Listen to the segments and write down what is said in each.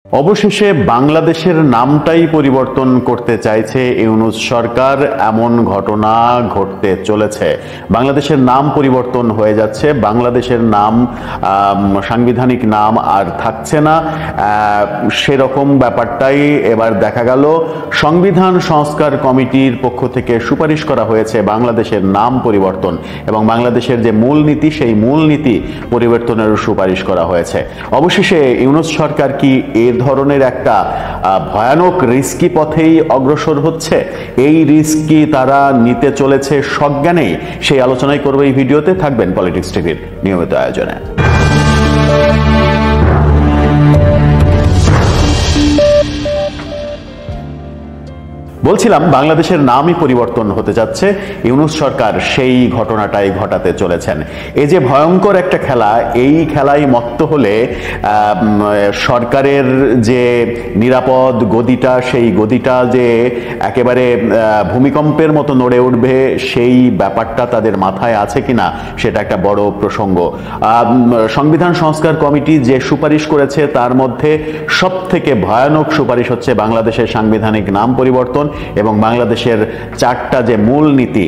অবশেষে বাংলাদেশের নামটাই পরিবর্তন করতে চাইছে ইউনূস সরকার, এমন ঘটনা ঘটতে চলেছে। বাংলাদেশের নাম পরিবর্তন হয়ে যাচ্ছে, বাংলাদেশের নাম সাংবিধানিক নাম আর থাকছে না, সেরকম ব্যাপারটাই এবার দেখা গেল। সংবিধান সংস্কার কমিটির পক্ষ থেকে সুপারিশ করা হয়েছে বাংলাদেশের নাম পরিবর্তন এবং বাংলাদেশের যে মূলনীতি সেই মূলনীতি পরিবর্তনের সুপারিশ করা হয়েছে। অবশেষে ইউনূস সরকার কি এর ধরনের একটা ভয়ানক রিস্কি পথেই অগ্রসর হচ্ছে? এই রিস্ক কি তারা নিতে চলেছে সজ্ঞানেই? সেই আলোচনাই করবে এই ভিডিওতে। থাকবেন পলিটিক্স টিভির নিয়মিত আয়োজনে। বলছিলাম বাংলাদেশের নামই পরিবর্তন হতে যাচ্ছে, ইউনূস সরকার সেই ঘটনাটাই ঘটাতে চলেছেন। এই যে ভয়ঙ্কর একটা খেলা, এই খেলায় মত্ত হলে সরকারের যে নিরাপদ গদিটা, সেই গদিটা যে একেবারে ভূমিকম্পের মতো নড়ে উঠবে, সেই ব্যাপারটা তাদের মাথায় আছে কিনা সেটা একটা বড় প্রসঙ্গ। সংবিধান সংস্কার কমিটি যে সুপারিশ করেছে তার মধ্যে সব থেকে ভয়ানক সুপারিশ হচ্ছে বাংলাদেশের সাংবিধানিক নাম পরিবর্তন এবং বাংলাদেশের চারটা যে মূলনীতি,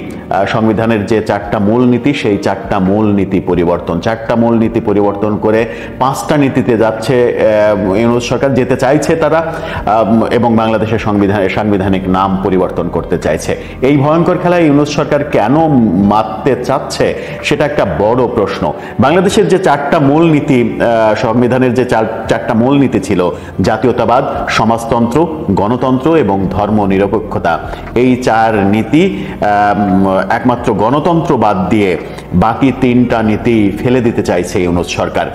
সংবিধানের যে চারটা মূলনীতি, সেই চারটা মূলনীতি পরিবর্তন। চারটা মূলনীতি পরিবর্তন করে পাঁচটা নীতিতে যাচ্ছে ইউনূস সরকার, যেতে চাইছে তারা, এবং বাংলাদেশের সাংবিধানিক নাম পরিবর্তন করতে চাইছে। এই ভয়ঙ্কর খেলায় ইউনূস সরকার কেন মারতে চাচ্ছে সেটা একটা বড় প্রশ্ন। বাংলাদেশের যে চারটা মূলনীতি, সংবিধানের যে চারটা মূলনীতি ছিল, জাতীয়তাবাদ, সমাজতন্ত্র, গণতন্ত্র এবং ধর্মনিরপেক্ষতা, এই চার নীতি একমাত্র গণতন্ত্র বাদ দিয়ে বাকি তিনটা নীতি ফেলে দিতে চাইছে ইউনূস সরকার।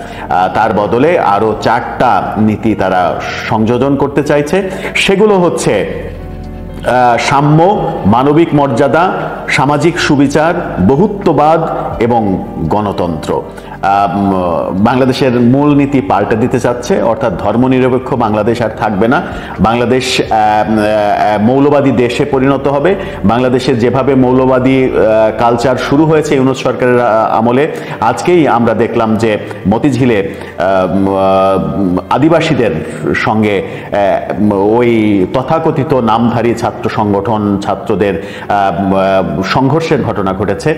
তার বদলে আরো চারটা নীতি তারা সংযোজন করতে চাইছে। সেগুলো হচ্ছে সাম্য, মানবিক মর্যাদা, সামাজিক সুবিচার, বহুত্ববাদ এবং গণতন্ত্র। বাংলাদেশের মূলনীতি পাল্টে দিতে চাচ্ছে, অর্থাৎ ধর্মনিরপেক্ষ বাংলাদেশ আর থাকবে না। বাংলাদেশ মৌলবাদী দেশে পরিণত হবে। বাংলাদেশের যেভাবে মৌলবাদী কালচার শুরু হয়েছে ইউনূস সরকারের আমলে, আজকেই আমরা দেখলাম যে মতিঝিলে আদিবাসীদের সঙ্গে ওই তথাকথিত নামধারী ছাত্র সংগঠন, ছাত্রদের সংঘর্ষের ঘটনা ঘটেছে।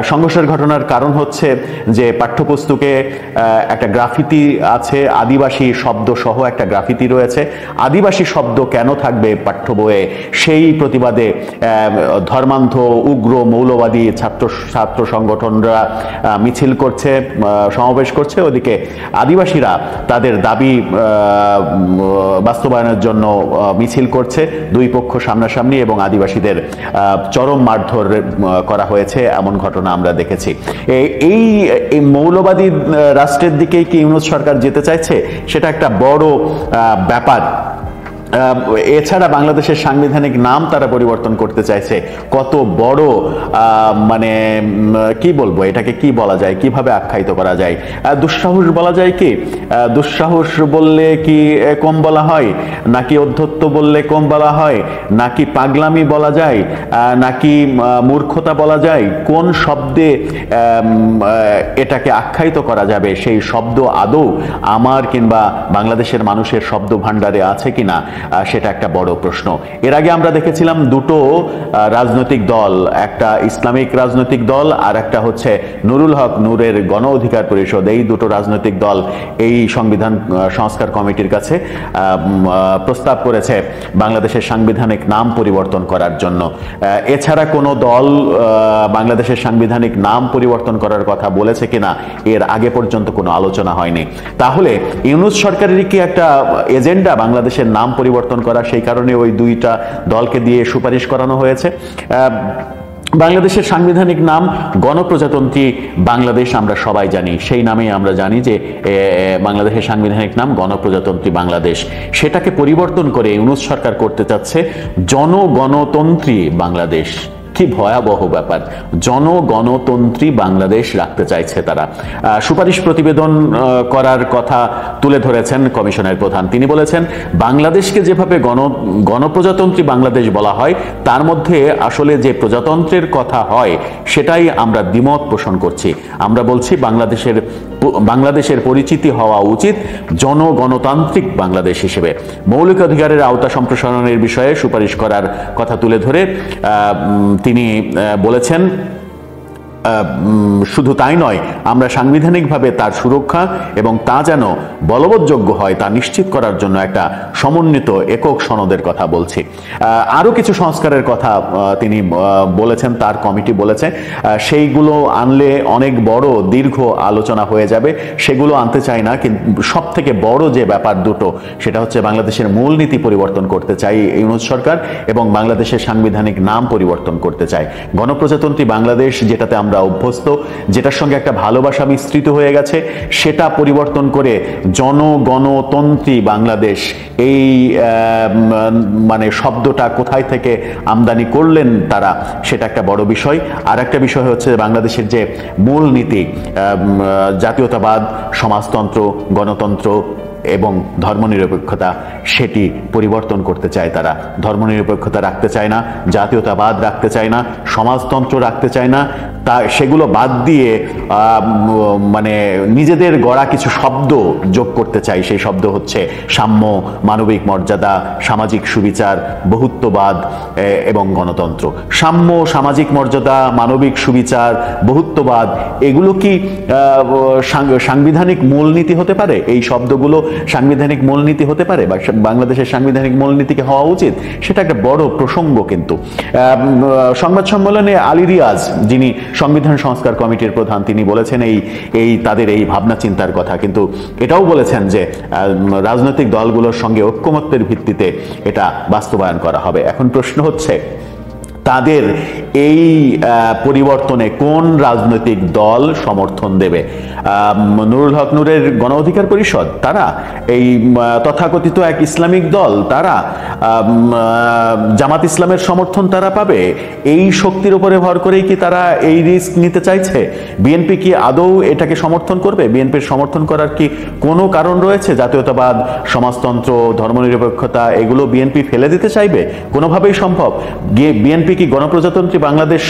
সংঘর্ষের ঘটনার কারণ হচ্ছে যে পাঠ্যপুস্তকে একটা গ্রাফিতি আছে, আদিবাসী শব্দ সহ একটা গ্রাফিতি রয়েছে। আদিবাসী শব্দ কেন থাকবে পাঠ্য বইয়ে, সেই প্রতিবাদে ধর্মান্ধ উগ্র মৌলবাদী ছাত্র সংগঠনরা মিছিল করছে, সমাবেশ করছে। ওদিকে আদিবাসীরা তাদের দাবি বাস্তবায়নের জন্য মিছিল করছে। দুই পক্ষ সামনাসামনি এবং আদিবাসীদের চরম মারধর করা হয়েছে, এমন ঘটনা আমরা দেখেছি। এই মৌলবাদী রাষ্ট্রের দিকেই কি ইউনূস সরকার যেতে চাইছে? সেটা একটা বড় ব্যাপার। এছাড়া বাংলাদেশের সাংবিধানিক নাম তারা পরিবর্তন করতে চাইছে। কত বড়, মানে কি বলবো, এটাকে কি বলা যায়, কিভাবে আখ্যায়িত করা যায়? দুঃসাহস বলা যায় কি? দুঃসাহস বললে কি কম বলা হয়, নাকি অধ্যত্ব বললে কম বলা হয়, নাকি পাগলামি বলা যায়, নাকি মূর্খতা বলা যায়? কোন শব্দে এটাকে আখ্যায়িত করা যাবে, সেই শব্দ আদৌ আমার কিংবা বাংলাদেশের মানুষের শব্দ ভাণ্ডারে আছে কিনা, সেটা একটা বড় প্রশ্ন। এর আগে আমরা দেখেছিলাম দুটো রাজনৈতিক দল, একটা ইসলামিক রাজনৈতিক দল আর একটা হচ্ছে নুরুল হক নূরের গণ অধিকার পরিষদ। এই দুটো রাজনৈতিক দল এই সংবিধান সংস্কার কমিটির কাছে প্রস্তাব করেছে বাংলাদেশের সাংবিধানিক নাম পরিবর্তন করার জন্য। এছাড়া কোনো দল বাংলাদেশের সাংবিধানিক নাম পরিবর্তন করার কথা বলেছে কিনা এর আগে পর্যন্ত কোনো আলোচনা হয়নি। তাহলে ইউনূস সরকারেরই কি একটা এজেন্ডা বাংলাদেশের নাম পরিবর্তন করা? সেই কারণে ওই দুইটা দলকে দিয়ে সুপারিশ করানো হয়েছে। বাংলাদেশের সাংবিধানিক নাম গণপ্রজাতন্ত্রী বাংলাদেশ, আমরা সবাই জানি। সেই নামেই আমরা জানি যে বাংলাদেশের সাংবিধানিক নাম গণপ্রজাতন্ত্রী বাংলাদেশ। সেটাকে পরিবর্তন করে ইউনূস সরকার করতে চাচ্ছে জনগণতন্ত্রী বাংলাদেশ। কি ভয়াবহ ব্যাপার! জনগণতন্ত্রী বাংলাদেশ রাখতে চাইছে তারা। সুপারিশ প্রতিবেদন করার কথা তুলে ধরেছেন কমিশনের প্রধান। তিনি বলেছেন, বাংলাদেশকে যেভাবে গণপ্রজাতন্ত্রী বাংলাদেশ বলা হয়, তার মধ্যে আসলে যে প্রজাতন্ত্রের কথা হয় সেটাই আমরা দ্বিমত পোষণ করছি। আমরা বলছি বাংলাদেশের বাংলাদেশের পরিচিতি হওয়া উচিত জনগণতান্ত্রিক বাংলাদেশ হিসেবে। মৌলিক অধিকারের আওতা সম্প্রসারণের বিষয়ে সুপারিশ করার কথা তুলে ধরে তিনি বলেছেন, শুধু তাই নয়, আমরা সাংবিধানিকভাবে তার সুরক্ষা এবং তা যেন বলবৎযোগ্য হয় তা নিশ্চিত করার জন্য একটা সমন্বিত একক সনদের কথা বলছি। আরো কিছু সংস্কারের কথা তিনি বলেছেন, তার কমিটি বলেছে, সেইগুলো আনলে অনেক বড় দীর্ঘ আলোচনা হয়ে যাবে, সেগুলো আনতে চাই না। কিন্তু সব থেকে বড় যে ব্যাপার দুটো, সেটা হচ্ছে বাংলাদেশের মূলনীতি পরিবর্তন করতে চাই ইউনূস সরকার, এবং বাংলাদেশের সাংবিধানিক নাম পরিবর্তন করতে চায়। গণপ্রজাতন্ত্রী বাংলাদেশ, যেটাতে আমরা অভ্যস্ত, যেটার সঙ্গে একটা ভালোবাসা মিশ্রিত হয়ে গেছে, সেটা পরিবর্তন করে জনগণতন্ত্রী বাংলাদেশ, এই মানে শব্দটা কোথায় থেকে আমদানি করলেন তারা, সেটা একটা বড় বিষয়। আর একটা বিষয় হচ্ছে বাংলাদেশের যে মূল নীতি, জাতীয়তাবাদ, সমাজতন্ত্র, গণতন্ত্র এবং ধর্মনিরপেক্ষতা, সেটি পরিবর্তন করতে চায় তারা। ধর্মনিরপেক্ষতা রাখতে চায় না, জাতীয়তাবাদ রাখতে চায় না, সমাজতন্ত্র রাখতে চায় না, তা সেগুলো বাদ দিয়ে মানে নিজেদের গড়া কিছু শব্দ যোগ করতে চাই। সেই শব্দ হচ্ছে সাম্য, মানবিক মর্যাদা, সামাজিক সুবিচার, বহুত্ববাদ এবং গণতন্ত্র। সাম্য, সামাজিক মর্যাদা, মানবিক সুবিচার, বহুত্ববাদ, এগুলো কি সাংবিধানিক মূলনীতি হতে পারে? এই শব্দগুলো সাংবিধানিক মূলনীতি হতে পারে বা বাংলাদেশের সাংবিধানিক মূলনীতিকে হওয়া উচিত? সেটা একটা বড় প্রসঙ্গ। কিন্তু সংবাদ সম্মেলনে আলী রিয়াজ, যিনি সংবিধান সংস্কার কমিটির প্রধান, তিনি বলেছেন এই তাদের এই ভাবনা চিন্তার কথা, কিন্তু এটাও বলেছেন যে রাজনৈতিক দলগুলোর সঙ্গে ঐক্যমত্যের ভিত্তিতে এটা বাস্তবায়ন করা হবে। এখন প্রশ্ন হচ্ছে, তাদের এই পরিবর্তনে কোন রাজনৈতিক দল সমর্থন দেবে? নুরুল হক নূরের গণ অধিকার পরিষদ, তারা? এই তথাকথিত এক ইসলামিক দল, তারা? জামাত ইসলামের সমর্থন তারা পাবে? এই শক্তির উপরে ভর করেই কি তারা এই রিস্ক নিতে চাইছে? বিএনপি কি আদৌ এটাকে সমর্থন করবে? বিএনপির সমর্থন করার কি কোনো কারণ রয়েছে? জাতীয়তাবাদ, সমাজতন্ত্র, ধর্মনিরপেক্ষতা, এগুলো বিএনপি ফেলে দিতে চাইবে? কোনোভাবেই সম্ভব? বিএনপি কি গণপ্রজাতন্ত্রী বাংলাদেশ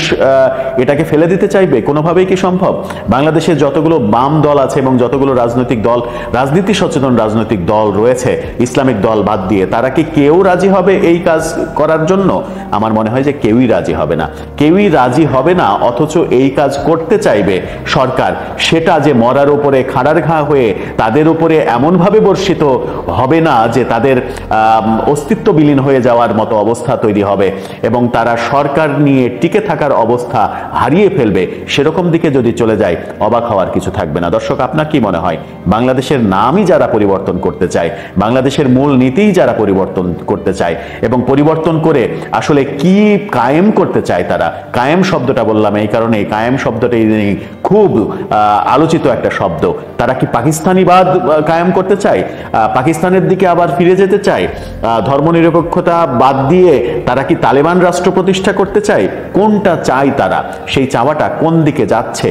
এটাকে ফেলে দিতে চাইবে? কোনোভাবেই কি সম্ভব? বাংলাদেশে যতগুলো বাম দল আছে এবং যতগুলো রাজনৈতিক দল, রাজনীতি সচেতন রাজনৈতিক দল রয়েছে, ইসলামিক দল বাদ দিয়ে, তারা কি কেউ রাজি হবে এই কাজ করার জন্য? আমার মনে হয় যে কেউই রাজি হবে না। কেউই রাজি হবে না, অথচ এই কাজ করতে চাইবে সরকার। সেটা যে মরার উপরে খাড়ার ঘা হয়ে তাদের উপরে এমনভাবে বর্ষিত হবে না যে তাদের অস্তিত্ব বিলীন হয়ে যাওয়ার মতো অবস্থা তৈরি হবে এবং তারা সরকার নিয়ে টিকে থাকার অবস্থা হারিয়ে ফেলবে, সেরকম দিকে যদি চলে যায়, অবাক হওয়ার কিছু থাকবে না। দর্শক, আপনার কি মনে হয়? বাংলাদেশের নামই যারা পরিবর্তন করতে চায়, বাংলাদেশের মূল নীতিই যারা পরিবর্তন করতে চায় এবং পরিবর্তন করে আসলে কি কায়েম করতে চায় তারা? কায়েম শব্দটা বললাম এই কারণে, কায়েম শব্দটা খুব আলোচিত একটা শব্দ। তারা কি পাকিস্তানিবাদ কায়েম করতে চায়? পাকিস্তানের দিকে আবার ফিরে যেতে চায়? ধর্মনিরপেক্ষতা বাদ দিয়ে তারা কি তালেবান রাষ্ট্র প্রতিষ্ঠা করতে চায়? কোনটা চায় তারা? সেই চাওয়াটা কোন দিকে যাচ্ছে?